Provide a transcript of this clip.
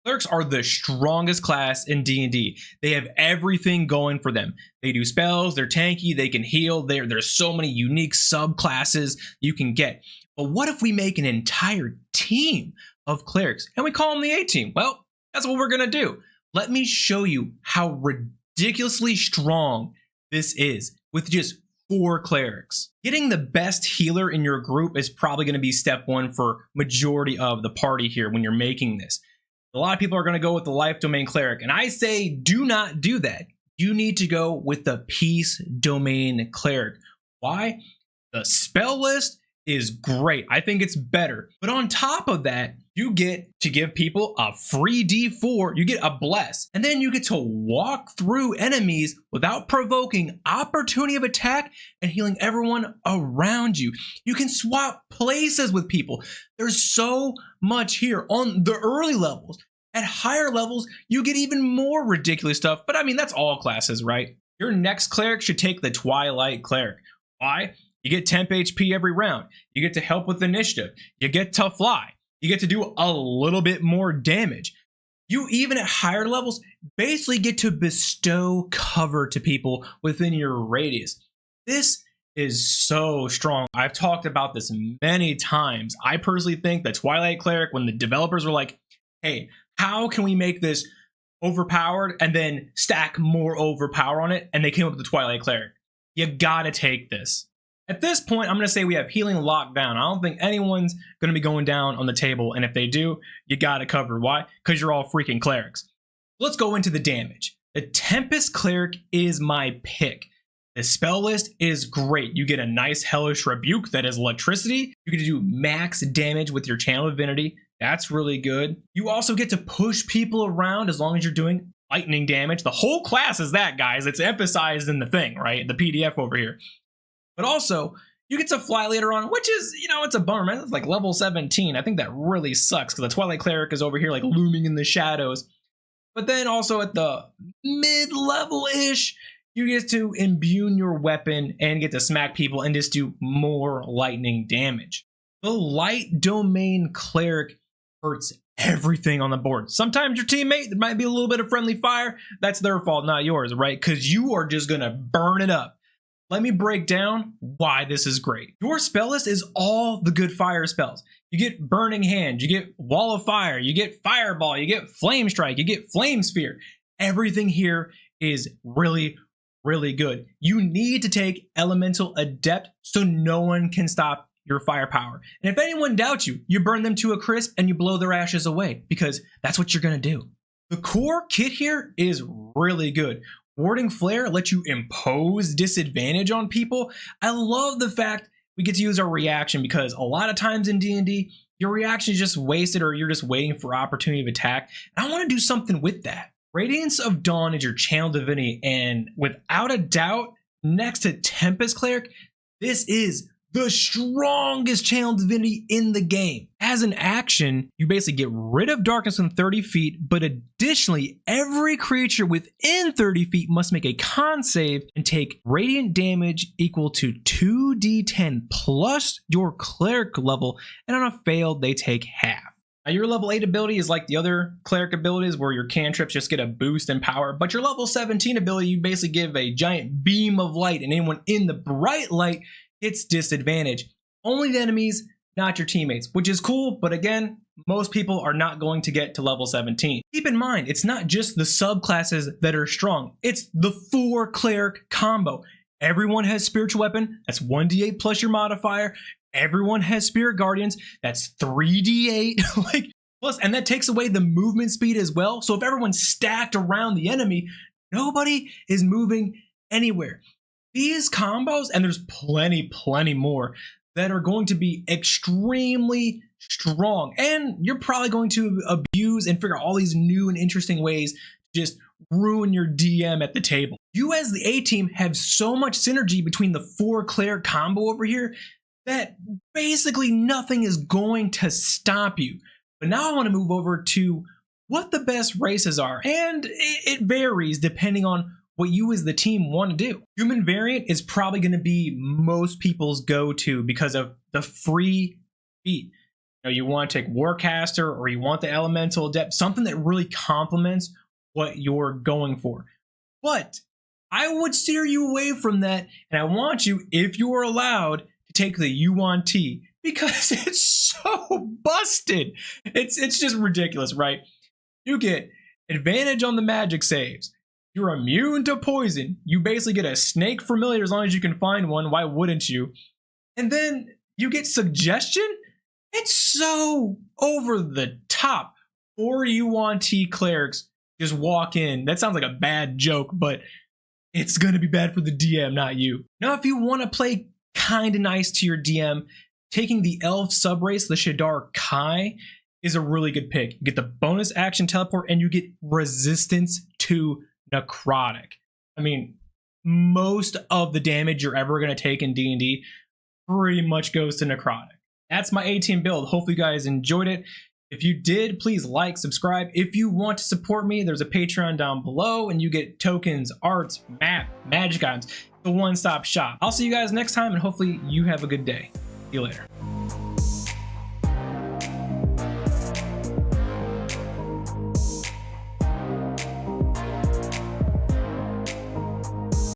Clerics are the strongest class in D&D. They have everything going for them. They do spells, they're tanky, they can heal. There's so many unique subclasses you can get. But what if we make an entire team of clerics and we call them the A-team? Well, that's what we're gonna do. Let me show you how ridiculously strong this is with just 4 clerics. Getting the best healer in your group is probably gonna be step 1 for majority of the party here when you're making this. A lot of people are going to go with the life domain cleric, and I say do not do that. You need to go with the peace domain cleric. Why? The spell list is great. I think it's better. But on top of that, you get to give people a free D4. You get a bless. And then you get to walk through enemies without provoking opportunity of attack and healing everyone around you. You can swap places with people. There's so much here on the early levels. At higher levels, you get even more ridiculous stuff. But I mean, that's all classes, right? Your next cleric should take the Twilight cleric. Why? You get temp HP every round. You get to help with initiative. You get to fly. You get to do a little bit more damage. You, even at higher levels, basically get to bestow cover to people within your radius. This is so strong. I've talked about this many times. I personally think the Twilight cleric, when the developers were like, hey, how can we make this overpowered and then stack more overpower on it? And they came up with the Twilight cleric. You gotta take this. At this point, I'm going to say we have healing locked down. I don't think anyone's going to be going down on the table. And if they do, you got to cover. Why? Because you're all freaking clerics. Let's go into the damage. The Tempest cleric is my pick. The spell list is great. You get a nice hellish rebuke that is electricity. You get to do max damage with your channel divinity. That's really good. You also get to push people around as long as you're doing lightning damage. The whole class is that, guys. It's emphasized in the thing, right? The PDF over here. But also, you get to fly later on, which is, it's a bummer, man. It's like level 17. I think that really sucks because the Twilight cleric is over here like looming in the shadows. But then also at the mid-level-ish, you get to imbue your weapon and get to smack people and just do more lightning damage. The light domain cleric hurts everything on the board. Sometimes your teammate, there might be a little bit of friendly fire. That's their fault, not yours, right? Because you are just going to burn it up. Let me break down why this is great. Your spell list is all the good fire spells. You get Burning Hand, you get Wall of Fire, you get Fireball, you get Flame Strike, you get Flame Sphere. Everything here is really, really good. You need to take Elemental Adept so no one can stop your firepower. And if anyone doubts you, you burn them to a crisp and you blow their ashes away because that's what you're going to do. The core kit here is really good. Warding Flare lets you impose disadvantage on people. I love the fact we get to use our reaction because a lot of times in D&D, your reaction is just wasted or you're just waiting for opportunity of attack. And I want to do something with that. Radiance of Dawn is your channel divinity, and without a doubt, next to Tempest Cleric, this is the strongest channel divinity in the game. As an action, you basically get rid of darkness within 30 feet, but additionally, every creature within 30 feet must make a con save and take radiant damage equal to 2d10 plus your cleric level, and on a failed, they take half. Now, your level 8 ability is like the other cleric abilities where your cantrips just get a boost in power, but your level 17 ability, you basically give a giant beam of light, and anyone in the bright light gets disadvantage. Only the enemies, not your teammates, which is cool, but again, most people are not going to get to level 17. Keep in mind, it's not just the subclasses that are strong, it's the 4 cleric combo. Everyone has spiritual weapon, that's 1d8 plus your modifier. Everyone has spirit guardians, that's 3d8. And that takes away the movement speed as well. So if everyone's stacked around the enemy, nobody is moving anywhere. These combos, and there's plenty more, that are going to be extremely strong. And you're probably going to abuse and figure out all these new and interesting ways to just ruin your DM at the table. You as the A-team have so much synergy between the 4 cleric combo over here that basically nothing is going to stop you. But now I want to move over to what the best races are. And it varies depending on what you as the team want to do. Human variant is probably going to be most people's go-to because of the free feat. You want to take Warcaster, or you want the Elemental Adept, something that really complements what you're going for. But I would steer you away from that, and I want you, if you are allowed, to take the Yuan Ti, because it's so busted. It's just ridiculous, right? You get advantage on the magic saves. You're immune to poison. You basically get a snake familiar as long as you can find one. Why wouldn't you? And then you get suggestion. It's so over the top. 4 Yuan Ti clerics just walk in. That sounds like a bad joke, but it's going to be bad for the DM, not you. Now, if you want to play kind of nice to your DM, taking the elf subrace, the Shadar Kai, is a really good pick. You get the bonus action teleport, and you get resistance to necrotic. I mean, most of the damage you're ever going to take in D&D pretty much goes to necrotic. That's my A-team build. Hopefully you guys enjoyed it. If you did, please like, subscribe. If you want to support me, there's a Patreon down below, and you get tokens, arts, map, magic items. The one-stop shop. I'll see you guys next time, and hopefully you have a good day. See you later.